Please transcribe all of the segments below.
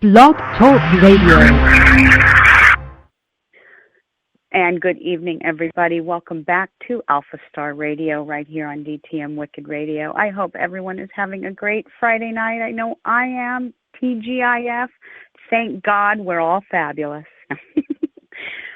Blog Talk Radio. And good evening, everybody. Welcome back to Alpha Star Radio right here on D.T.M Wicked Radio. I hope everyone is having a great Friday night. I know I am. TGIF. Thank God we're all fabulous.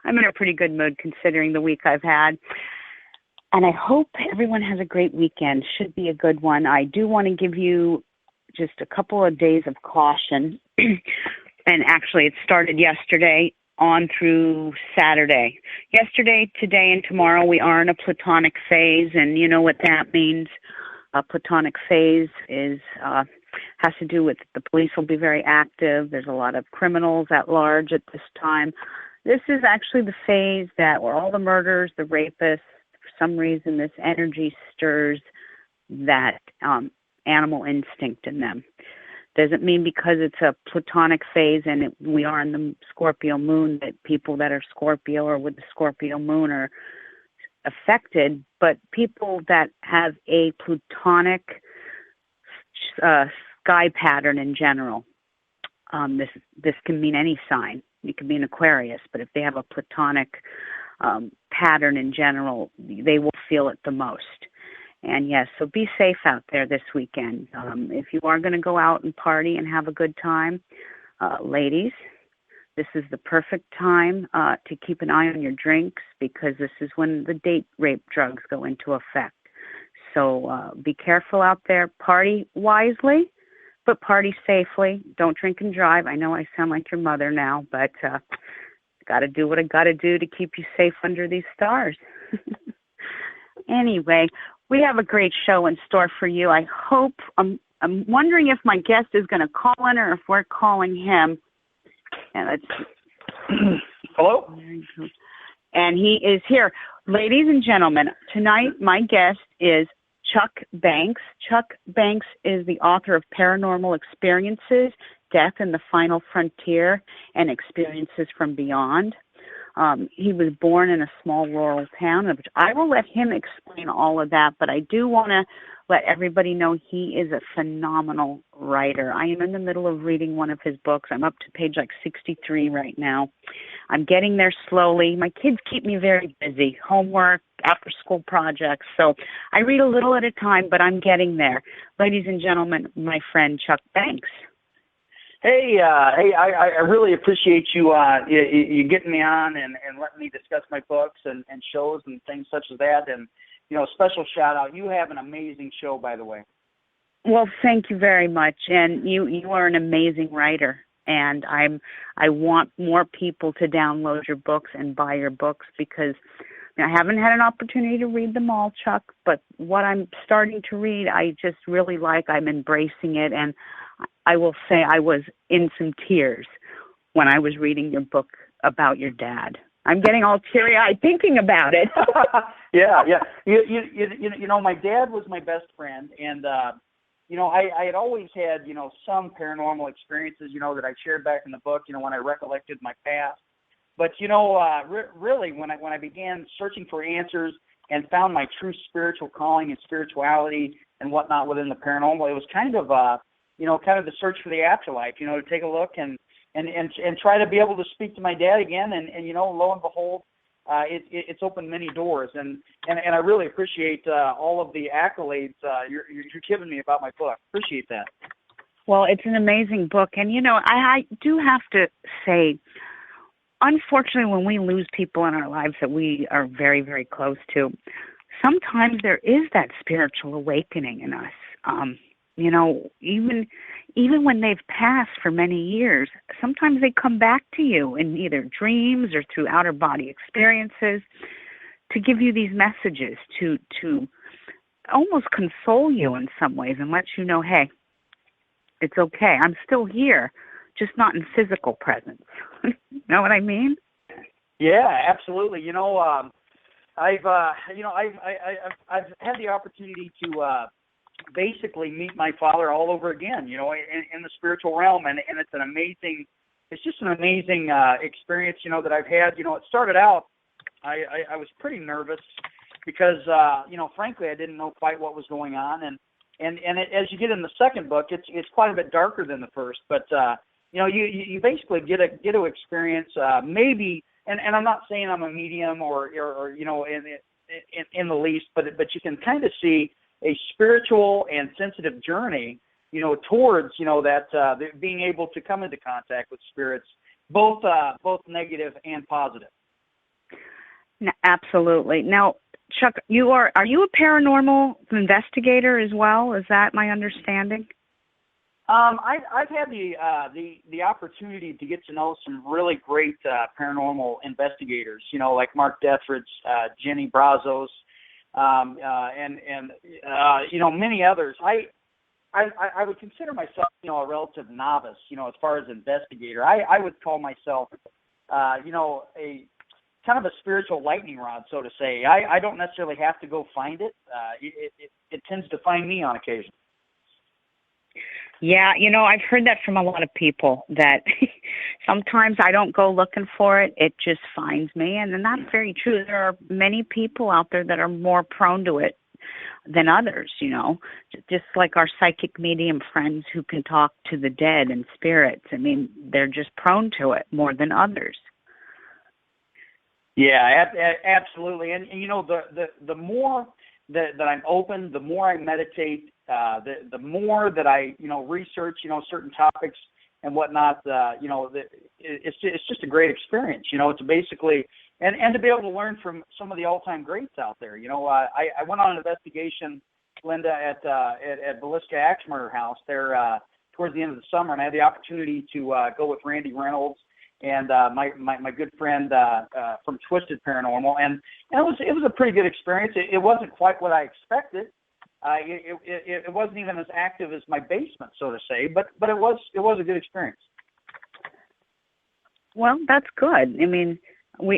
I'm in a pretty good mood considering the week I've had. And I hope everyone has a great weekend. Should be a good one. I do want to give you just a couple of days of caution. And actually, it started yesterday on through Saturday. Yesterday, today, and tomorrow, we are in a platonic phase, and you know what that means. A platonic phase is has to do with the police will be very active. There's a lot of criminals at large at this time. This is actually the phase that where all the murders, the rapists, for some reason, this energy stirs that animal instinct in them. Doesn't mean because it's a platonic phase and we are in the Scorpio moon that people that are Scorpio or with the Scorpio moon are affected, but people that have a plutonic sky pattern in general, this can mean any sign. It could be an Aquarius, but if they have a platonic pattern in general, they will feel it the most. And yes, so be safe out there this weekend. If you are going to go out and party and have a good time, ladies, this is the perfect time to keep an eye on your drinks because this is when the date rape drugs go into effect. So be careful out there. Party wisely, but party safely. Don't drink and drive. I know I sound like your mother now, but got to do what I got to do to keep you safe under these stars. Anyway, we have a great show in store for you. I hope, I'm wondering if my guest is going to call in or if we're calling him. And let's Hello? And he is here. Ladies and gentlemen, tonight my guest is Chuck Banks. Chuck Banks is the author of Paranormal Experiences, Death and the Final Frontier, and Experiences from Beyond. He was born in a small rural town, which I will let him explain all of that, but I do want to let everybody know he is a phenomenal writer. I am in the middle of reading one of his books. I'm up to page 63 right now. I'm getting there slowly. My kids keep me very busy, homework, after-school projects, so I read a little at a time, but I'm getting there. Ladies and gentlemen, my friend Chuck Banks. Hey, I really appreciate you you getting me on and letting me discuss my books and shows and things such as that. And, you know, special shout out. You have an amazing show, by the way. Well, thank you very much. And you are an amazing writer. And I want more people to download your books and buy your books because I haven't had an opportunity to read them all, Chuck, but what I'm starting to read, I just really like. I'm embracing it, and I will say I was in some tears when I was reading your book about your dad. I'm getting all teary-eyed thinking about it. Yeah. You know, my dad was my best friend, and you know, I had always had some paranormal experiences, that I shared back in the book. When I recollected my past. But, really, when I began searching for answers and found my true spiritual calling and spirituality and whatnot within the paranormal, it was kind of the search for the afterlife, to take a look and try to be able to speak to my dad again. And lo and behold, it's opened many doors. And I really appreciate all of the accolades you're giving me about my book. Appreciate that. Well, it's an amazing book. And, I do have to say, unfortunately, when we lose people in our lives that we are very, very close to, sometimes there is that spiritual awakening in us. Even when they've passed for many years, sometimes they come back to you in either dreams or through outer body experiences to give you these messages to almost console you in some ways and let you know, hey, it's okay. I'm still here, just not in physical presence. Know what I mean? Yeah, absolutely. I've had the opportunity to basically meet my father all over again. In the spiritual realm, and it's just an amazing experience. That I've had. It started out. I was pretty nervous because frankly, I didn't know quite what was going on, and as you get in the second book, it's quite a bit darker than the first, but you basically get to experience maybe, and I'm not saying I'm a medium or in the least, but you can kind of see a spiritual and sensitive journey, towards that being able to come into contact with spirits, both negative and positive. Absolutely. Now, Chuck, are you a paranormal investigator as well? Is that my understanding? I've had the opportunity to get to know some really great paranormal investigators, like Mark Dethridge, Jenny Brazos, and many others. I would consider myself, a relative novice, as far as investigator. I would call myself, a kind of a spiritual lightning rod, so to say. I don't necessarily have to go find it. It tends to find me on occasion. Yeah, I've heard that from a lot of people, that sometimes I don't go looking for it, it just finds me, and then that's very true. There are many people out there that are more prone to it than others, just like our psychic medium friends who can talk to the dead and spirits. I mean, they're just prone to it more than others. Yeah, absolutely. And the more that I'm open, the more I meditate, the more that I research certain topics and whatnot. It's just a great experience. To basically and to be able to learn from some of the all-time greats out there. I went on an investigation, Linda, at Villisca Axe Murder House there towards the end of the summer, and I had the opportunity to go with Randy Reynolds and my good friend from Twisted Paranormal, and it was a pretty good experience. It wasn't quite what I expected. It wasn't even as active as my basement, so to say, but it was a good experience. Well, that's good. I mean,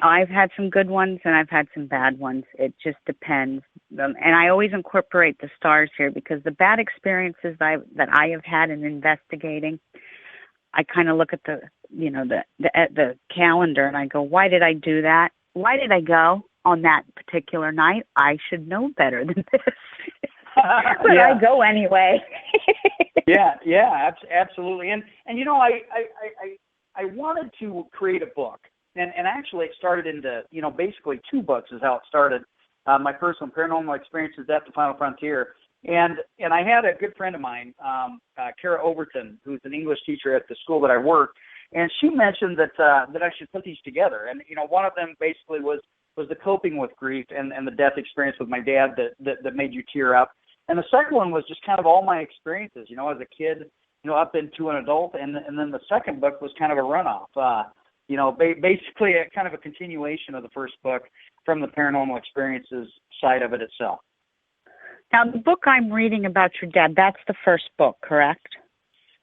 I've had some good ones and I've had some bad ones. It just depends. And I always incorporate the stars here, because the bad experiences that I have had in investigating, I kind of look at the calendar and I go, why did I do that? Why did I go on that particular night? I should know better than this. But yeah. I go anyway. yeah, absolutely. And I wanted to create a book, and actually it started into basically two books is how it started. My first one, Paranormal Experiences at the Final Frontier. And I had a good friend of mine, Kara Overton, who's an English teacher at the school that I work, and she mentioned that I should put these together. And one of them basically was the coping with grief and the death experience with my dad that made you tear up. And the second one was just kind of all my experiences, as a kid, up into an adult. And then the second book was kind of a runoff, basically a kind of a continuation of the first book from the paranormal experiences side of it itself. Now, the book I'm reading about your dad, that's the first book, correct?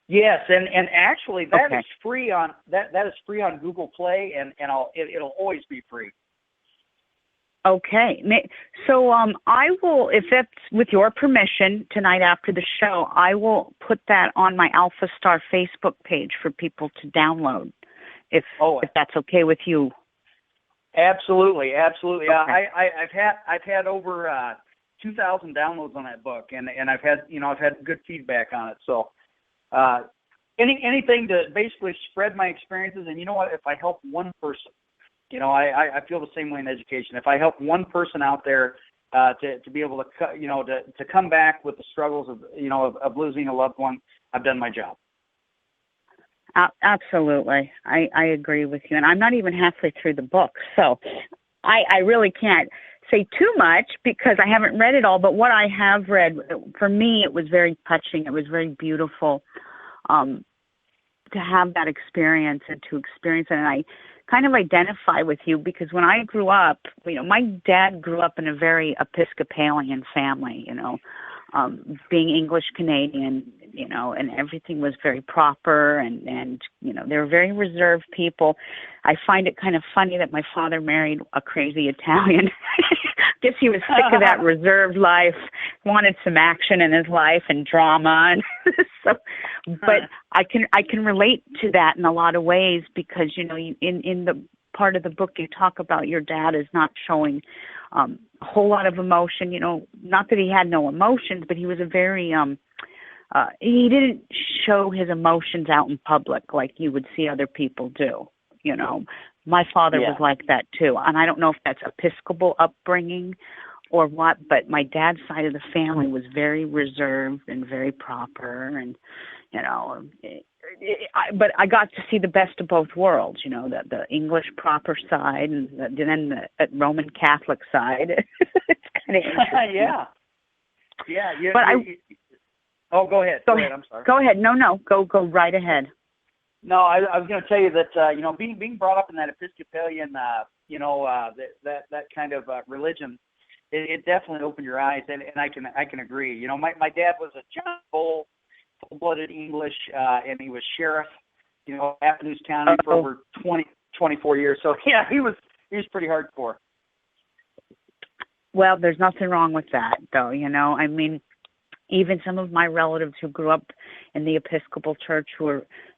Yes, and actually that is free on that is free on Google Play, and it'll always be free. Okay, so I will, if that's with your permission, tonight after the show, I will put that on my Alpha Star Facebook page for people to download, if that's okay with you. Absolutely. Okay. I've had over 2,000 downloads on that book, and I've had good feedback on it. So anything to basically spread my experiences, and if I help one person. I feel the same way in education. If I help one person out there to be able to come back with the struggles of losing a loved one, I've done my job. Absolutely. I agree with you. And I'm not even halfway through the book, so I really can't say too much because I haven't read it all. But what I have read, for me, it was very touching. It was very beautiful to have that experience and to experience it. And I kind of identify with you because when I grew up, my dad grew up in a very Episcopalian family, being English Canadian, and everything was very proper and they were very reserved people. I find it kind of funny that my father married a crazy Italian. Guess he was sick of that reserved life, wanted some action in his life and drama, and but I can relate to that in a lot of ways because in the part of the book you talk about your dad is not showing a whole lot of emotion. Not that he had no emotions, but he was a very he didn't show his emotions out in public like you would see other people do. You know, my father was like that too, and I don't know if that's Episcopal upbringing or what, but my dad's side of the family was very reserved and very proper, and you know, but I got to see the best of both worlds. You know, the English proper side, and then the Roman Catholic side. It's kind of interesting. yeah. But oh, go ahead. Go ahead. I'm sorry. Go ahead. No. Go right ahead. No, I was going to tell you that you know, being brought up in that Episcopalian, you know, that kind of religion, it definitely opened your eyes, and I can agree. You know, my dad was a full-blooded English, and he was sheriff, you know, Athens County for over 24 years. So yeah, he was pretty hardcore. Well, there's nothing wrong with that, though. You know, I mean, even some of my relatives who grew up in the Episcopal Church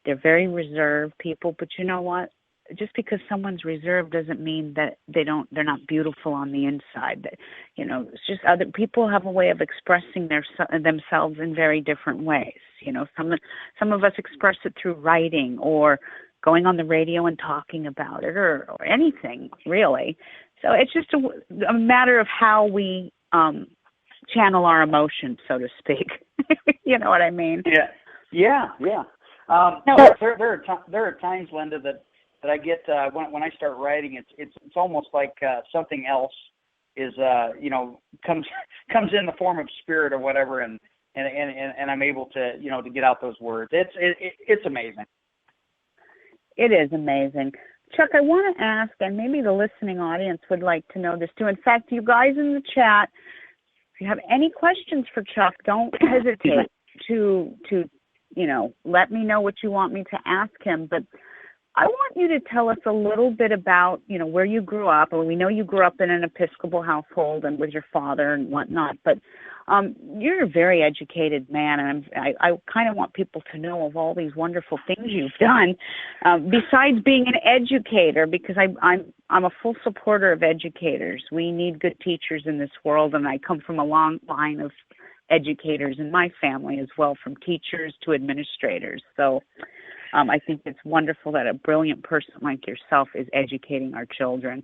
they're very reserved people, but you know what? Just because someone's reserved doesn't mean that they're not beautiful on the inside. That, you know, it's just other people have a way of expressing themselves in very different ways. You know, some of us express it through writing or going on the radio and talking about it, or anything really. So it's just a matter of how we channel our emotions, so to speak. You know what I mean? Yeah. There are times, Linda, that I get when I start writing. It's almost like something else is you know, comes in the form of spirit or whatever, and I'm able to, you know, to get out those words. It's amazing. It is amazing. Chuck, I want to ask, and maybe the listening audience would like to know this too. In fact, you guys in the chat, if you have any questions for Chuck, don't hesitate to you know, let me know what you want me to ask him. But I want you to tell us a little bit about, you know, where you grew up. And we know you grew up in an Episcopal household and with your father and whatnot, but you're a very educated man, and I kind of want people to know of all these wonderful things you've done, besides being an educator, because I'm a full supporter of educators. We need good teachers in this world, and I come from a long line of educators in my family as well, from teachers to administrators. So I think it's wonderful that a brilliant person like yourself is educating our children.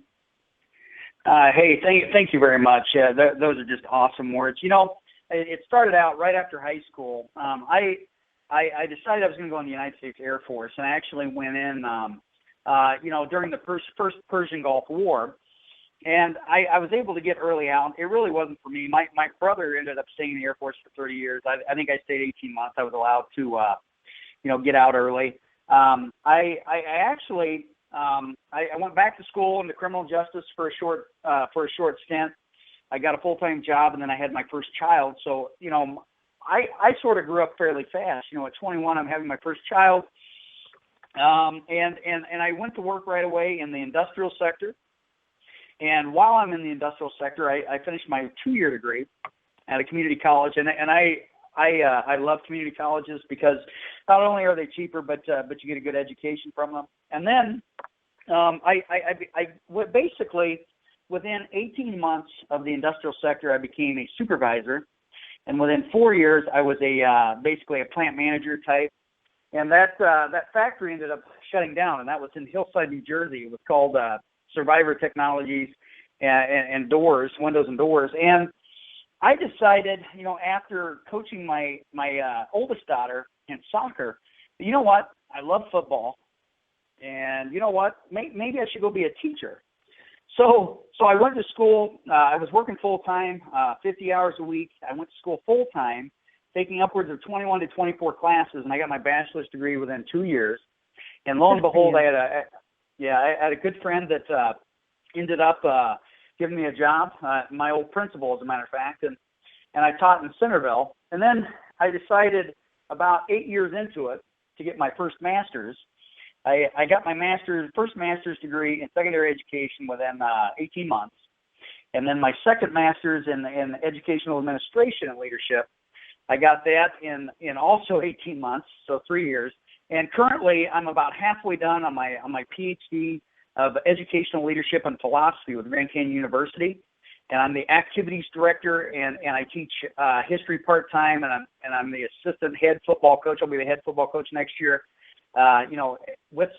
Hey, thank you very much. Those are just awesome words. You know, it started out right after high school. I decided I was going to go in the United States Air Force, and I actually went in, you know, during the first Persian Gulf War, and I was able to get early out. It really wasn't for me. My brother ended up staying in the Air Force for 30 years. I think I stayed 18 months. I was allowed to, you know, get out early. I actually. I went back to school into criminal justice for a short stint. I got a full-time job, and then I had my first child. So, you know, I sort of grew up fairly fast. You know, at 21, I'm having my first child, and I went to work right away in the industrial sector. And while I'm in the industrial sector, I finished my 2-year degree at a community college, and I love community colleges because not only are they cheaper, but you get a good education from them. And then I basically, within 18 months of the industrial sector, I became a supervisor, and within 4 years, I was basically a plant manager type. And that factory ended up shutting down, and that was in Hillside, New Jersey. It was called Survivor Technologies and Doors, Windows and Doors. And I decided, you know, after coaching my oldest daughter in soccer, you know what? I love football, and you know what? Maybe I should go be a teacher. So I went to school. I was working full time, 50 hours a week. I went to school full time, taking upwards of 21 to 24 classes, and I got my bachelor's degree within 2 years. And lo and behold, I had a good friend that ended up giving me a job, my old principal, as a matter of fact, and I taught in Centerville. And then I decided about 8 years into it to get my first master's. I got my first master's degree in secondary education within 18 months, and then my second master's in educational administration and leadership. I got that in also 18 months, so 3 years. And currently, I'm about halfway done on my PhD of educational leadership and philosophy with Grand Canyon University. and I'm the activities director, and I teach history part-time, and I'm the assistant head football coach. I'll be the head football coach next year. You know, with